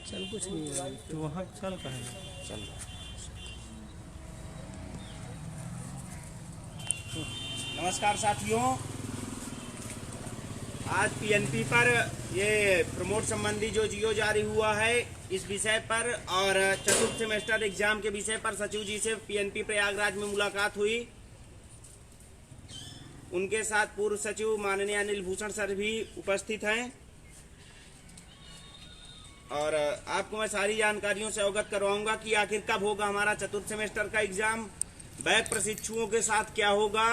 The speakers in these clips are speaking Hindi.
चल कुछ नहीं है तो वहाँ चल कहाँ है? चल नमस्कार साथियों, आज पीएनपी पर ये प्रमोट संबंधी जो जियो जारी हुआ है इस विषय पर और चतुर्थ सेमेस्टर एग्जाम के विषय पर सचिव जी से पीएनपी प्रयागराज में मुलाकात हुई। उनके साथ पूर्व सचिव माननीय अनिल भूषण सर भी उपस्थित हैं और आपको मैं सारी जानकारियों से अवगत करवाऊंगा कि आखिर कब होगा हमारा चतुर्थ सेमेस्टर का एग्जाम, बैक प्रशिक्षुओं के साथ क्या होगा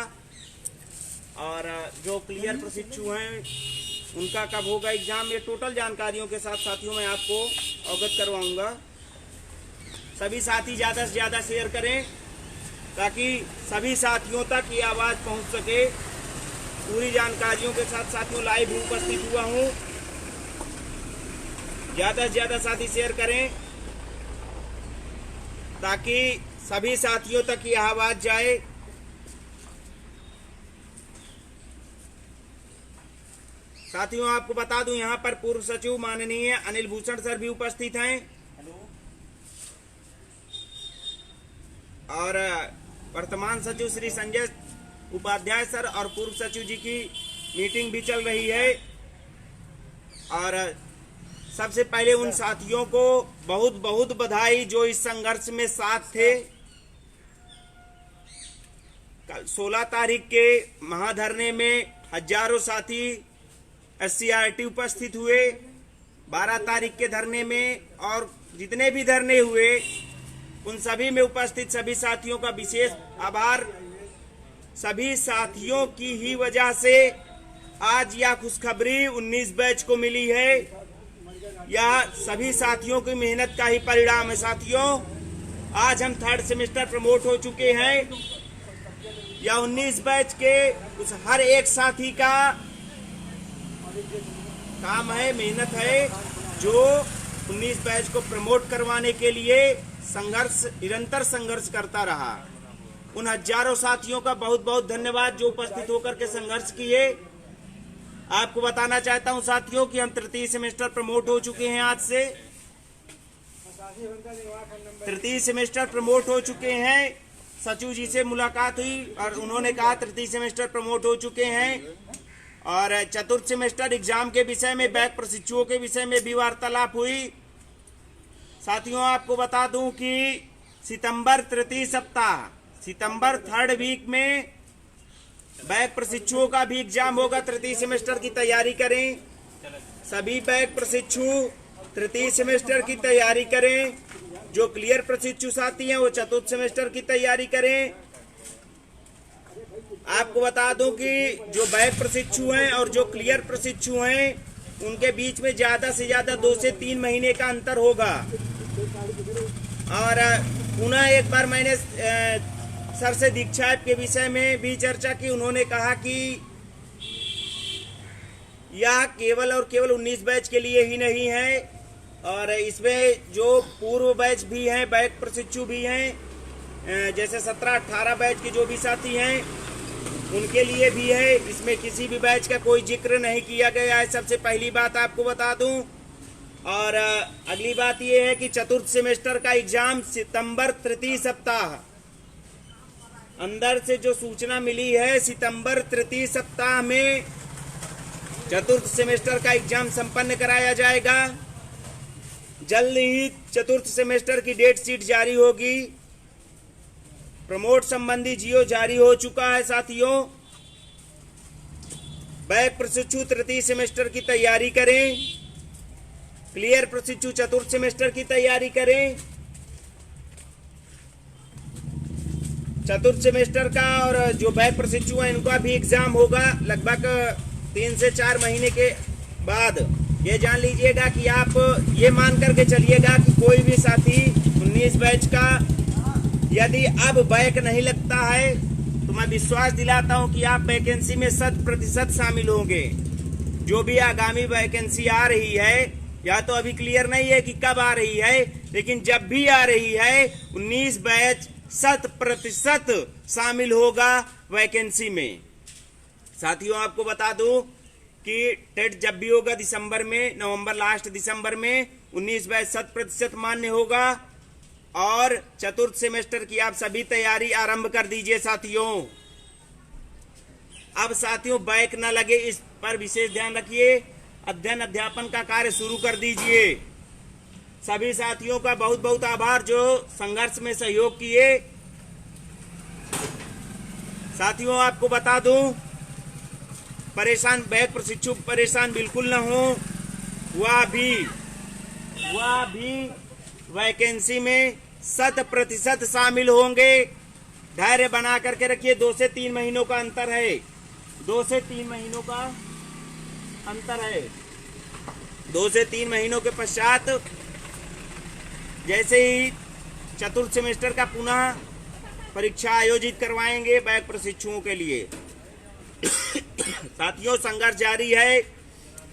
और जो क्लियर प्रशिक्षु हैं उनका कब होगा एग्जाम। ये टोटल जानकारियों के साथ साथियों मैं आपको अवगत करवाऊंगा। सभी साथी ज़्यादा से ज़्यादा शेयर करें ताकि सभी साथियों तक ये आवाज़ पहुंच सके। पूरी जानकारियों के साथ साथियों लाइव उपस्थित हुआ हूं। ज़्यादा से ज़्यादा साथी शेयर करें ताकि सभी साथियों तक ये आवाज़ जाए। साथियों आपको बता दूं यहाँ पर पूर्व सचिव माननीय अनिल भूषण सर भी उपस्थित हैं और वर्तमान सचिव श्री संजय उपाध्याय सर और पूर्व सचिव जी की मीटिंग भी चल रही है। और सबसे पहले उन साथियों को बहुत बहुत बधाई जो इस संघर्ष में साथ थे। कल 16 तारीख के महाधरने में हजारों साथी SCRT उपस्थित हुए। 12 तारीख के धरने में और जितने भी धरने हुए उन सभी में उपस्थित सभी साथियों का विशेष आभार। सभी साथियों की ही वजह से आज यह खुशखबरी 19 बैच को मिली है। यह सभी साथियों की मेहनत का ही परिणाम है। साथियों आज हम 3rd सेमेस्टर प्रमोट हो चुके हैं। यह 19 बैच के उस हर एक साथी का काम है, मेहनत है, जो 19 बैच को प्रमोट करवाने के लिए निरंतर संघर्ष करता रहा। उन हजारों साथियों का बहुत बहुत धन्यवाद जो उपस्थित होकर के संघर्ष किए। आपको बताना चाहता हूं साथियों कि हम 3य सेमेस्टर प्रमोट हो चुके हैं। आज से 3य सेमेस्टर प्रमोट हो चुके हैं। सचिव जी से मुलाकात हुई और उन्होंने कहा 3य सेमेस्टर प्रमोट हो चुके हैं और चतुर्थ सेमेस्टर एग्जाम के विषय में बैक प्रशिक्षुओं के विषय में भी वार्तालाप हुई। साथियों आपको बता दूं कि सितंबर 3rd वीक में बैक प्रशिक्षुओं का भी एग्जाम होगा। 3य सेमेस्टर की तैयारी करें। सभी बैक प्रशिक्षु 3य सेमेस्टर की तैयारी करें। जो क्लियर प्रशिक्षु साथी हैं वो चतुर्थ सेमेस्टर की तैयारी करें। आपको बता दूं कि जो बैक प्रशिक्षु हैं और जो क्लियर प्रशिक्षु हैं उनके बीच में ज्यादा से ज्यादा 2 से 3 महीने का अंतर होगा। और पुनः एक बार मैंने सर से दीक्षा के विषय में भी चर्चा की। उन्होंने कहा कि यह केवल और केवल 19 बैच के लिए ही नहीं है और इसमें जो पूर्व बैच भी हैं, बैक प्रशिक्षु भी हैं, जैसे 17-18 बैच के जो भी साथी हैं उनके लिए भी है। इसमें किसी भी बैच का कोई जिक्र नहीं किया गया है। सबसे पहली बात आपको बता दूं। और अगली बात यह है कि चतुर्थ सेमेस्टर का एग्जाम सितंबर 3य सप्ताह अंदर से जो सूचना मिली है, सितंबर 3य सप्ताह में चतुर्थ सेमेस्टर का एग्जाम संपन्न कराया जाएगा। जल्द ही चतुर्थ सेमेस्टर की डेट शीट जारी होगी। प्रमोट संबंधी जियो जारी हो चुका है। साथियों बैक प्रशिक्षु 3य सेमेस्टर की तैयारी करें। क्लियर प्रशिक्षु चतुर्थ सेमेस्टर की तैयारी करें। चतुर्थ सेमेस्टर का और जो बैक प्रशिक्षु हैं इनका भी एग्जाम होगा लगभग 3 से 4 महीने के बाद। ये जान लीजिएगा कि आप ये मान करके चलिएगा कि कोई भी साथी 19 बैच का यदि अब बैक नहीं लगता है तो मैं विश्वास दिलाता हूं कि आप वैकेंसी में 100% शामिल होंगे। जो भी आगामी वैकेंसी आ रही है, या तो अभी क्लियर नहीं है कि कब आ रही है, लेकिन जब भी आ रही है 19 बैच 100% शामिल होगा वैकेंसी में। साथियों आपको बता दूं कि टेट जब भी होगा दिसंबर में, नवंबर लास्ट दिसंबर में, 19 बैच 100% मान्य होगा और चतुर्थ सेमेस्टर की आप सभी तैयारी आरंभ कर दीजिए साथियों। अब साथियों बैक न लगे इस पर विशेष ध्यान रखिए। अध्ययन अध्यापन का कार्य शुरू कर दीजिए। सभी साथियों का बहुत बहुत आभार जो संघर्ष में सहयोग किए। साथियों आपको बता दूं, बैक प्रशिक्षु परेशान बिल्कुल न हो। वह भी वैकेंसी में 100% शामिल होंगे। धैर्य बना करके रखिए। 2 से 3 महीनों का अंतर है। 2 से 3 महीनों का अंतर है। 2 से 3 महीनों के पश्चात जैसे ही चतुर्थ सेमेस्टर का पुनः परीक्षा आयोजित करवाएंगे बैक प्रशिक्षुओं के लिए। साथियों संघर्ष जारी है।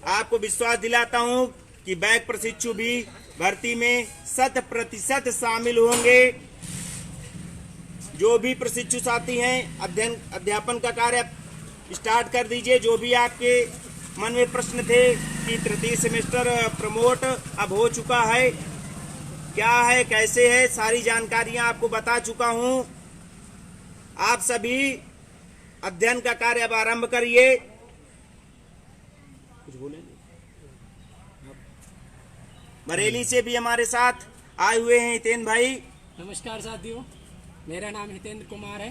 आपको विश्वास दिलाता हूं कि बैक प्रशिक्षु भी भर्ती में 100% शामिल होंगे। जो भी प्रशिक्षु साथी हैं अध्ययन अध्यापन का कार्य स्टार्ट कर दीजिए। जो भी आपके मन में प्रश्न थे कि तृतीय सेमेस्टर प्रमोट अब हो चुका है, क्या है कैसे है, सारी जानकारियां आपको बता चुका हूं। आप सभी अध्ययन का कार्य अब आरंभ करिए। कुछ बोले? बरेली से भी हमारे साथ आए हुए हैं हितेंद्र भाई। नमस्कार साथियों, मेरा नाम हितेंद्र कुमार है।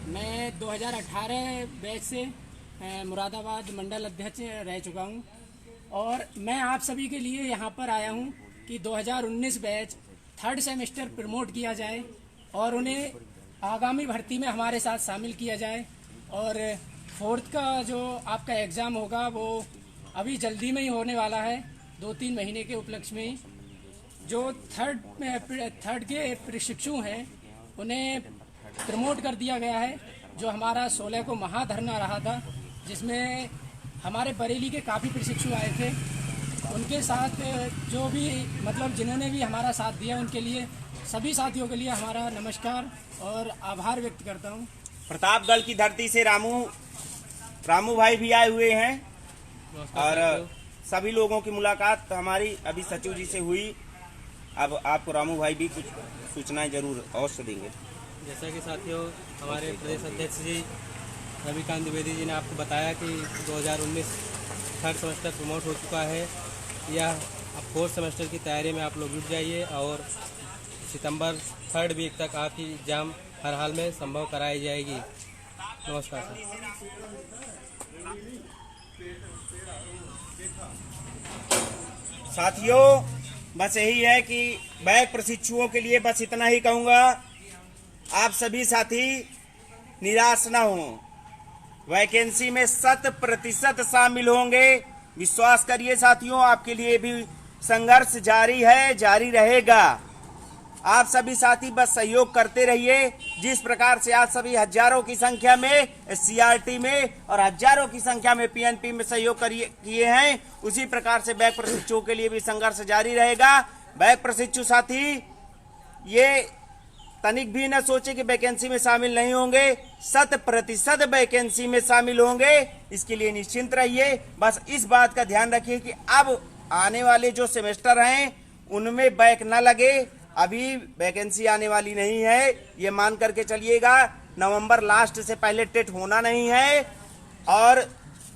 मैं 2018 बैच से मुरादाबाद मंडल अध्यक्ष रह चुका हूं और मैं आप सभी के लिए यहां पर आया हूं कि 2019 बैच 3rd सेमेस्टर प्रमोट किया जाए और उन्हें आगामी भर्ती में हमारे साथ शामिल किया जाए। और 4th का जो आपका एग्ज़ाम होगा वो अभी जल्दी में ही होने वाला है, 2-3 महीने के उपलक्ष्य में ही। जो थर्ड के प्रशिक्षु हैं उन्हें प्रमोट कर दिया गया है। जो हमारा 16 को महाधरना रहा था जिसमें हमारे बरेली के काफ़ी प्रशिक्षु आए थे, उनके साथ जो भी मतलब जिन्होंने भी हमारा साथ दिया उनके लिए सभी साथियों के लिए हमारा नमस्कार और आभार व्यक्त करता हूं। प्रतापगढ़ की धरती से रामू भाई भी आए हुए हैं और सभी लोगों की मुलाकात हमारी अभी सचिव जी से हुई। अब आपको रामू भाई भी कुछ सूचनाएं जरूर अवश्य देंगे। जैसा कि साथियों हमारे प्रदेश अध्यक्ष जी रविकांत द्विवेदी जी ने आपको बताया कि 2019 3rd सेमेस्टर प्रमोट हो चुका है। यह अब 4th सेमेस्टर की तैयारी में आप लोग जुट जाइए और सितंबर 3rd वीक तक आपकी एग्जाम हर हाल में संभव कराई जाएगी। नमस्कार सर। साथियों बस यही है कि बैक प्रशिक्षुओं के लिए बस इतना ही कहूँगा। आप सभी साथी निराश न हो। वैकेंसी में 100% शामिल होंगे। विश्वास करिए साथियों, आपके लिए भी संघर्ष जारी है, जारी रहेगा। आप सभी साथी बस सहयोग करते रहिए। जिस प्रकार से आप सभी हजारों की संख्या में CRT में और हजारों की संख्या में PNP में सहयोग किए हैं, उसी प्रकार से बैक प्रशिक्षुओं के लिए भी संघर्ष जारी रहेगा। बैक प्रशिक्षु साथी ये तनिक भी न सोचे कि वैकेंसी में शामिल नहीं होंगे, 100% वैकेंसी में शामिल होंगे। इसके लिए निश्चिंत रहिए। बस इस बात का ध्यान रखिए कि अब आने वाले जो सेमेस्टर हैं उनमें बैक न लगे। अभी वैकेंसी आने वाली नहीं है, ये मान करके चलिएगा। नवंबर लास्ट से पहले टेट होना नहीं है और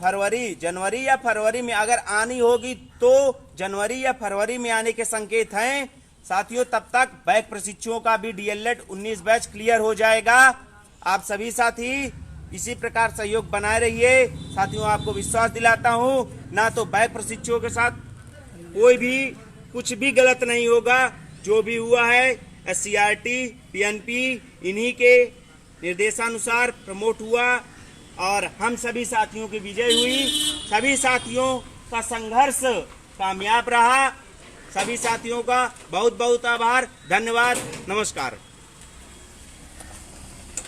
जनवरी या फरवरी में अगर आनी होगी तो जनवरी या फरवरी में आने के संकेत हैं। साथियों तब तक बैक प्रशिक्षुओं का भी DLED 19 बैच क्लियर हो जाएगा। आप सभी साथी इसी प्रकार सहयोग बनाए रहिए। साथियों आपको विश्वास दिलाता हूं, ना तो बैक प्रशिक्षुओं के साथ कोई भी कुछ भी गलत नहीं होगा। जो भी हुआ है SCRT PNP इन्हीं के निर्देशानुसार प्रमोट हुआ और हम सभी साथियों की विजय हुई। सभी साथियों का संघर्ष कामयाब रहा। सभी साथियों का बहुत बहुत आभार, धन्यवाद, नमस्कार।